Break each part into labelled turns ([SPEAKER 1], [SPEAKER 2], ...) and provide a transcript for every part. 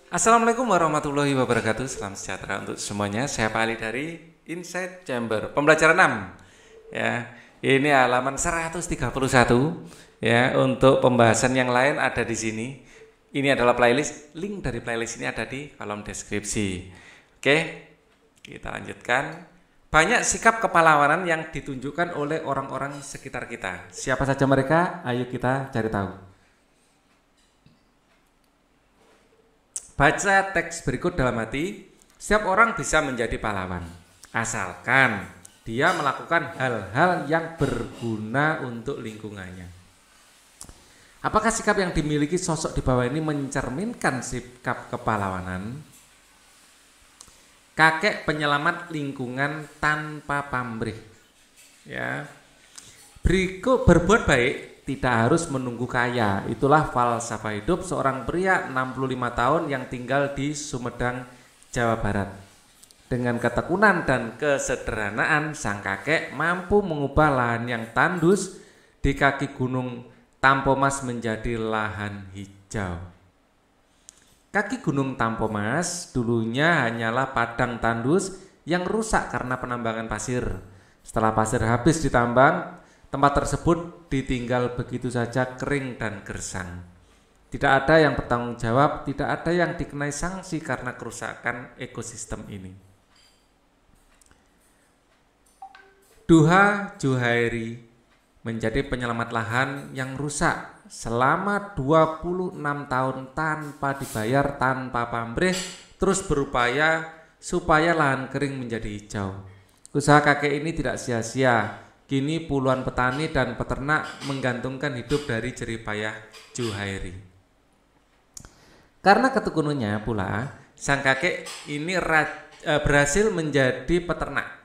[SPEAKER 1] Assalamualaikum warahmatullahi wabarakatuh. Salam sejahtera untuk semuanya. Saya Pak Ali dari Insight Chamber. Pembelajaran 6. Ya, ini halaman 131. Ya, untuk pembahasan yang lain ada di sini. Ini adalah playlist. Link dari playlist ini ada di kolom deskripsi. Oke, kita lanjutkan. Banyak sikap kepahlawanan yang ditunjukkan oleh orang-orang sekitar kita. Siapa saja mereka? Ayo kita cari tahu. Baca teks berikut dalam hati. Setiap orang bisa menjadi pahlawan, asalkan dia melakukan hal-hal yang berguna untuk lingkungannya. Apakah sikap yang dimiliki sosok di bawah ini mencerminkan sikap kepahlawanan? Kakek penyelamat lingkungan tanpa pamrih. Ya. Berbuat baik tidak harus menunggu kaya. Itulah falsafah hidup seorang pria 65 tahun yang tinggal di Sumedang, Jawa Barat. Dengan ketekunan dan kesederhanaan, sang kakek mampu mengubah lahan yang tandus di kaki gunung Tampomas menjadi lahan hijau. Kaki gunung Tampomas dulunya hanyalah padang tandus yang rusak karena penambangan pasir. Setelah pasir habis ditambang, tempat tersebut ditinggal begitu saja kering dan gersang. Tidak ada yang bertanggung jawab, tidak ada yang dikenai sanksi karena kerusakan ekosistem ini. Duha Juhairi menjadi penyelamat lahan yang rusak selama 26 tahun tanpa dibayar, tanpa pamrih, terus berupaya supaya lahan kering menjadi hijau. Usaha kakek ini tidak sia-sia. Kini puluhan petani dan peternak menggantungkan hidup dari jerih payah Juhairi. Karena ketekunannya pula, sang kakek ini berhasil menjadi peternak.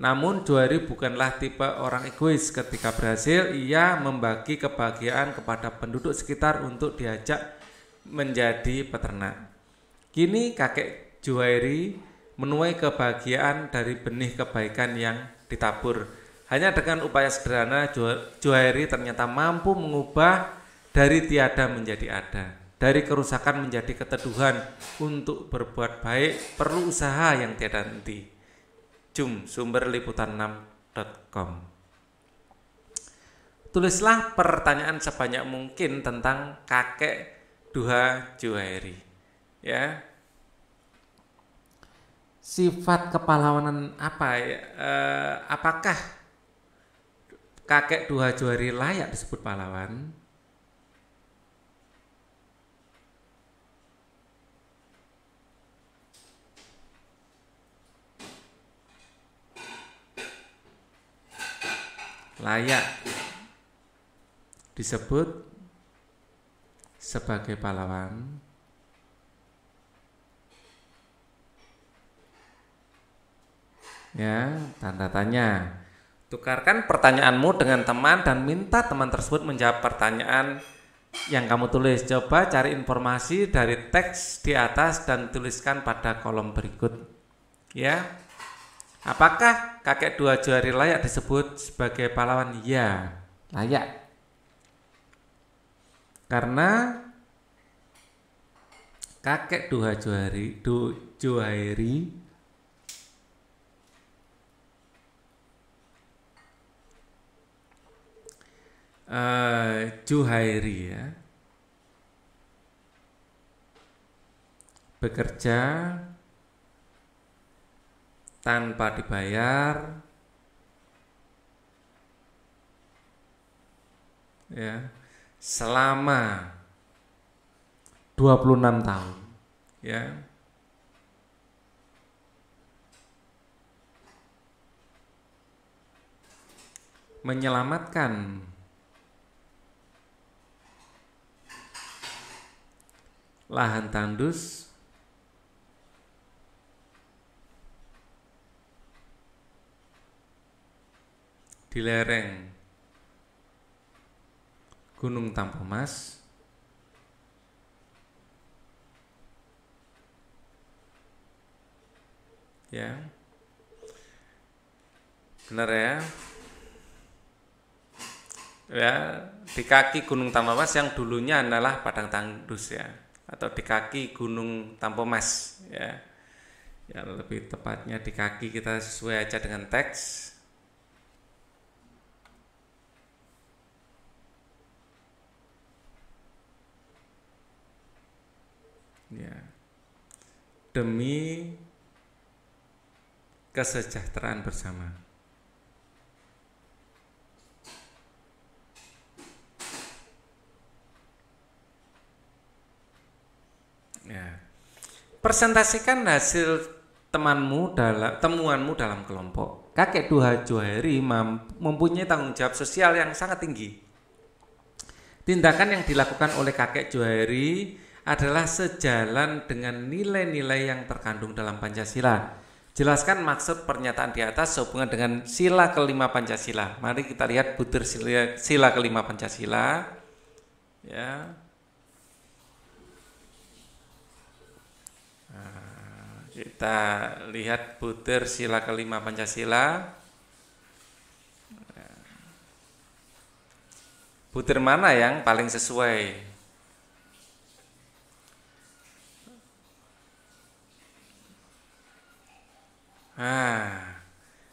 [SPEAKER 1] Namun Juhairi bukanlah tipe orang egois. Ketika berhasil, ia membagi kebahagiaan kepada penduduk sekitar untuk diajak menjadi peternak. Kini kakek Juhairi menuai kebahagiaan dari benih kebaikan yang ditabur. Hanya dengan upaya sederhana, Juhairi ternyata mampu mengubah dari tiada menjadi ada, dari kerusakan menjadi keteduhan. Untuk berbuat baik perlu usaha yang tiada henti. Sumber liputan6.com. Tulislah pertanyaan sebanyak mungkin tentang kakek Duha Juhairi. Ya. Sifat kepahlawanan apa ya? Apakah kakek Duha Juhairi layak disebut pahlawan? Layak disebut sebagai pahlawan? Ya, tanda tanya. Tukarkan pertanyaanmu dengan teman dan minta teman tersebut menjawab pertanyaan yang kamu tulis. Coba cari informasi dari teks di atas dan tuliskan pada kolom berikut. Ya. Apakah kakek Duha Juhairi layak disebut sebagai pahlawan? Ya, layak. Karena kakek Duha Juhairi Juhairi ya, bekerja tanpa dibayar, ya, selama 26 tahun, ya. Menyelamatkan lahan tandus di lereng Gunung Tampomas ya. Benar ya. Ya, di kaki Gunung Tampomas yang dulunya adalah padang tandus ya. atau di kaki Gunung Tampomas ya. Ya lebih tepatnya di kaki, kita sesuai aja dengan teks. Ya. Demi kesejahteraan bersama. Ya. Presentasikan hasil temuanmu dalam kelompok. Kakek Duha Johari mempunyai tanggung jawab sosial yang sangat tinggi. Tindakan yang dilakukan oleh kakek Johari adalah sejalan dengan nilai-nilai yang terkandung dalam Pancasila. Jelaskan maksud pernyataan di atas sehubungan dengan sila kelima Pancasila. Mari kita lihat butir sila kelima Pancasila. Ya. Kita lihat butir sila kelima Pancasila. Butir mana yang paling sesuai?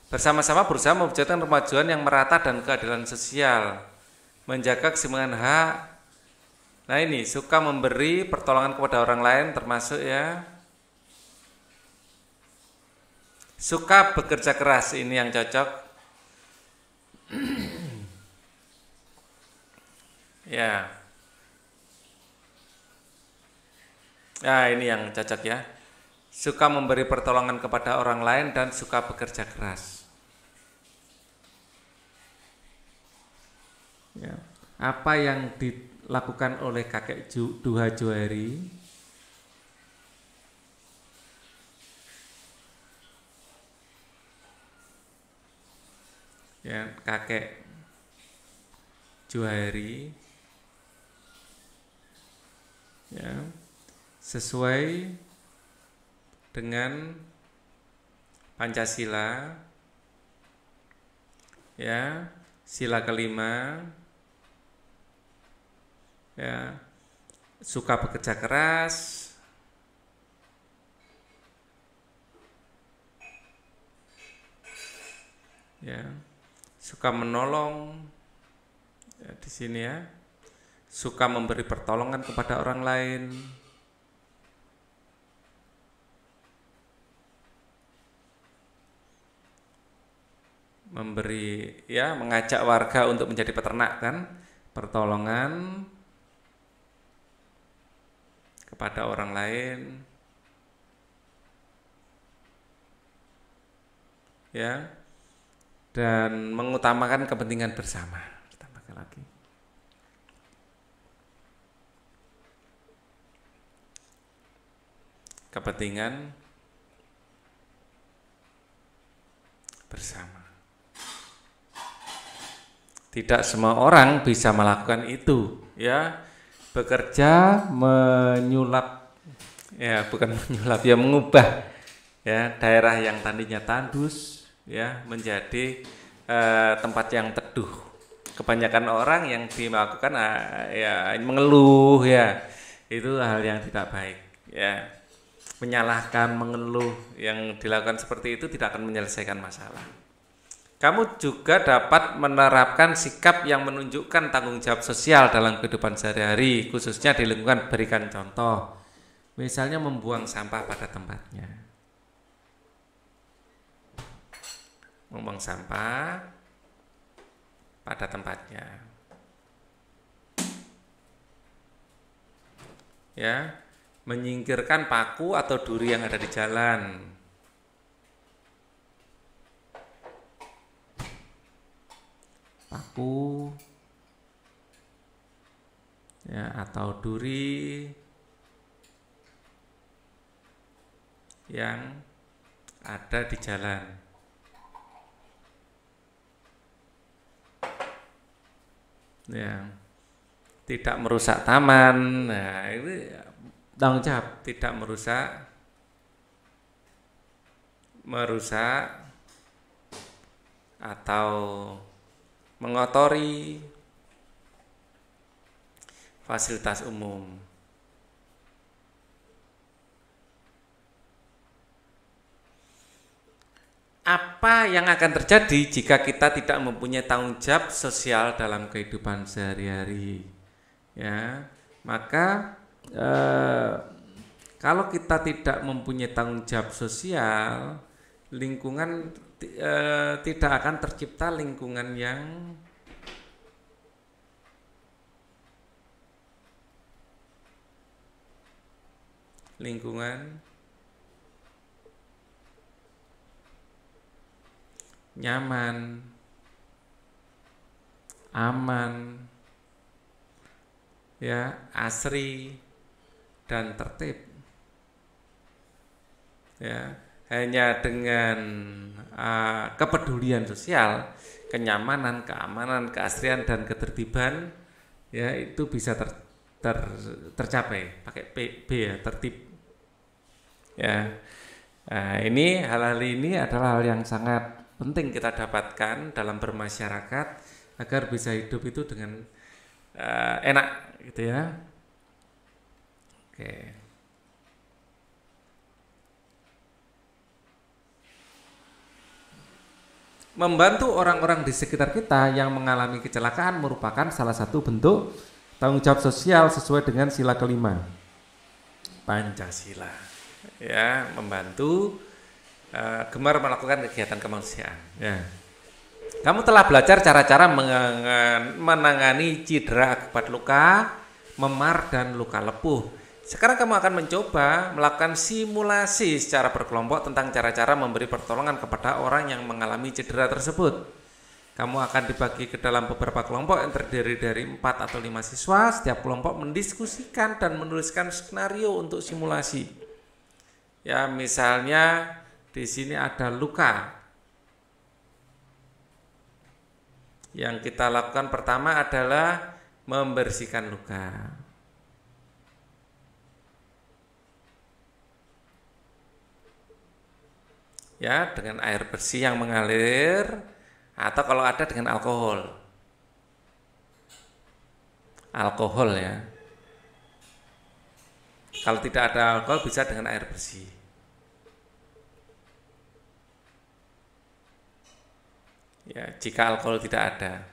[SPEAKER 1] Bersama-sama berusaha mewujudkan kemajuan yang merata dan keadilan sosial, menjaga keseimbangan hak. Nah ini, suka memberi pertolongan kepada orang lain, termasuk ya, suka bekerja keras, ini yang cocok. Ya. Nah, ini yang cocok ya. Suka memberi pertolongan kepada orang lain dan suka bekerja keras. Ya. Apa yang dilakukan oleh kakek Duha Johari? Ya, kakek Johari ya, sesuai dengan Pancasila ya, sila kelima ya, suka bekerja keras ya, suka menolong ya, di sini ya, suka memberi pertolongan kepada orang lain, memberi ya, mengajak warga untuk menjadi peternak kan, pertolongan kepada orang lain ya, dan mengutamakan kepentingan bersama. Tambahkan lagi. Kepentingan bersama. Tidak semua orang bisa melakukan itu, ya. Bekerja menyulap, ya bukan menyulap, ya mengubah, ya daerah yang tadinya tandus, ya menjadi tempat yang teduh. Kebanyakan orang yang melakukan ya mengeluh, ya itu hal yang tidak baik, ya. Menyalahkan, mengeluh, yang dilakukan seperti itu tidak akan menyelesaikan masalah. Kamu juga dapat menerapkan sikap yang menunjukkan tanggung jawab sosial dalam kehidupan sehari-hari, khususnya di lingkungan. Berikan contoh, misalnya membuang sampah pada tempatnya. Membuang sampah pada tempatnya. Ya, menyingkirkan paku atau duri yang ada di jalan. Paku ya atau duri yang ada di jalan. Ya, tidak merusak taman. Nah, ini tanggung jawab, tidak merusak atau mengotori fasilitas umum. apa yang akan terjadi jika kita tidak mempunyai tanggung jawab sosial dalam kehidupan sehari-hari? Ya, maka kalau kita tidak mempunyai tanggung jawab sosial, lingkungan tidak akan tercipta lingkungan yang nyaman, aman, ya, asri dan tertib. Ya, hanya dengan kepedulian sosial, kenyamanan, keamanan, keasrian dan ketertiban, ya, itu bisa tercapai. Pakai B ya, tertib. Ya, ini hal-hal ini adalah hal yang sangat penting kita dapatkan dalam bermasyarakat agar bisa hidup itu dengan enak, gitu ya. Oke. Membantu orang-orang di sekitar kita yang mengalami kecelakaan merupakan salah satu bentuk tanggung jawab sosial sesuai dengan sila kelima Pancasila. Ya, membantu gemar melakukan kegiatan kemanusiaan. Ya. Kamu telah belajar cara-cara menangani cedera akibat luka, memar dan luka lepuh. Sekarang kamu akan mencoba melakukan simulasi secara berkelompok tentang cara-cara memberi pertolongan kepada orang yang mengalami cedera tersebut. Kamu akan dibagi ke dalam beberapa kelompok yang terdiri dari 4 atau 5 siswa. Setiap kelompok mendiskusikan dan menuliskan skenario untuk simulasi. Ya, misalnya di sini ada luka. Yang kita lakukan pertama adalah membersihkan luka. Ya, dengan air bersih yang mengalir atau kalau ada dengan alkohol. Alkohol ya. Kalau tidak ada alkohol bisa dengan air bersih. Ya, jika alkohol tidak ada.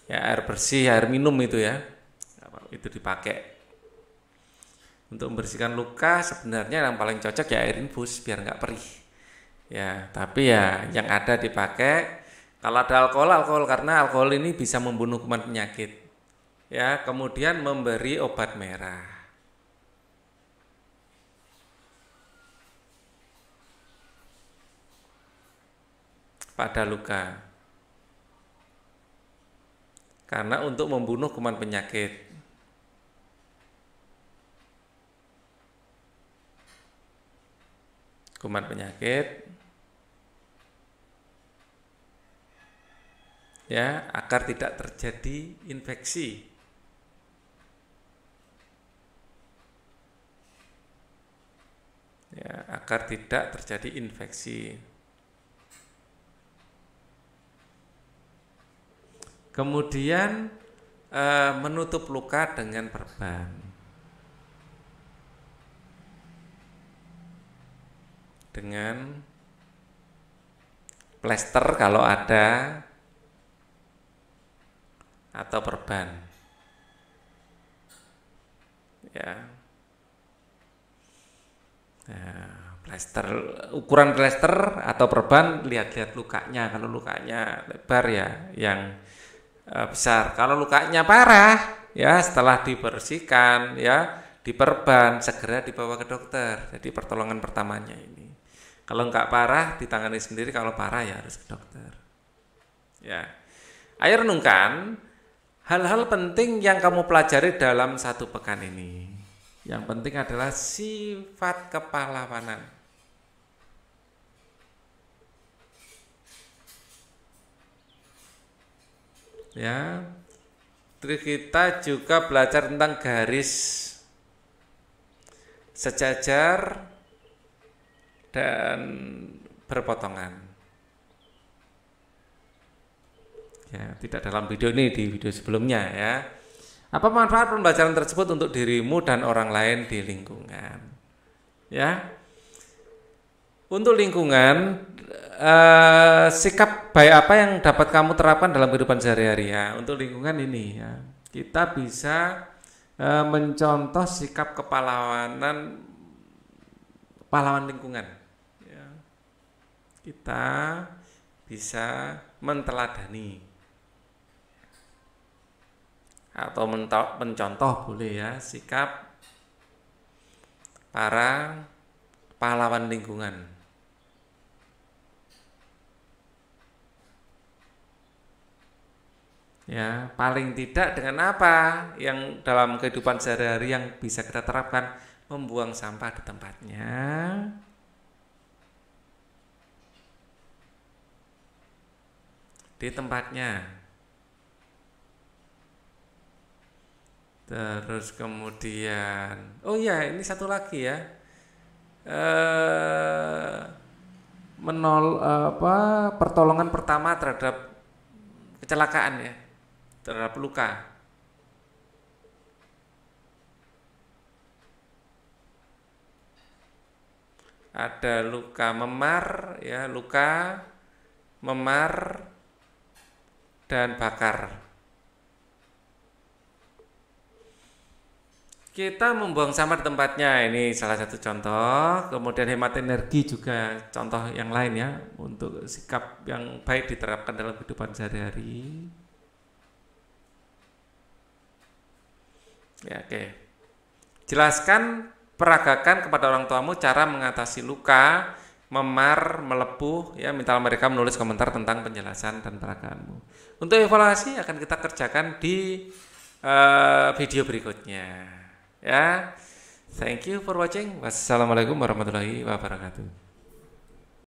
[SPEAKER 1] Ya, air bersih, air minum itu ya. Itu dipakai. Untuk membersihkan luka sebenarnya yang paling cocok ya air infus biar nggak perih. Ya, tapi ya yang ada dipakai. Kalau ada alkohol karena alkohol ini bisa membunuh kuman penyakit. Ya, kemudian memberi obat merah. Pada luka. Karena untuk membunuh kuman penyakit. Kuman penyakit. Ya, agar tidak terjadi infeksi. Ya, agar tidak terjadi infeksi. Kemudian menutup luka dengan perban. Dengan plester kalau ada atau perban. Ya. Nah, plester, ukuran plester atau perban lihat-lihat lukanya. Kalau lukanya lebar ya yang besar. Kalau lukanya parah, ya setelah dibersihkan, ya diperban, segera dibawa ke dokter. Jadi pertolongan pertamanya ini. Kalau enggak parah, ditangani sendiri. Kalau parah ya harus ke dokter. Ya, ayo renungkan hal-hal penting yang kamu pelajari dalam 1 pekan ini. Yang penting adalah sifat kepahlawanan. Ya, terus kita juga belajar tentang garis sejajar dan berpotongan. Ya, tidak dalam video ini, di video sebelumnya ya. Apa manfaat pembelajaran tersebut untuk dirimu dan orang lain di lingkungan? Ya. Untuk lingkungan, sikap baik apa yang dapat kamu terapkan dalam kehidupan sehari-hari ya? Untuk lingkungan ini ya, kita bisa mencontoh sikap pahlawan lingkungan. Ya. Kita bisa menteladani atau mencontoh boleh ya sikap para pahlawan lingkungan. Ya, paling tidak dengan apa yang dalam kehidupan sehari-hari yang bisa kita terapkan, membuang sampah di tempatnya, Terus kemudian, oh ya ini satu lagi ya, eh, pertolongan pertama terhadap kecelakaan ya, terhadap luka. Ada luka memar ya, luka memar dan bakar. Kita membuang sampah di tempatnya, ini salah satu contoh. Kemudian hemat energi juga contoh yang lain ya, untuk sikap yang baik diterapkan dalam kehidupan sehari-hari. Ya, oke. Jelaskan, peragakan kepada orang tuamu cara mengatasi luka, memar, melepuh ya, minta mereka menulis komentar tentang penjelasan dan peragaanmu. Untuk evaluasi akan kita kerjakan di video berikutnya. Ya, thank you for watching. Wassalamualaikum warahmatullahi wabarakatuh.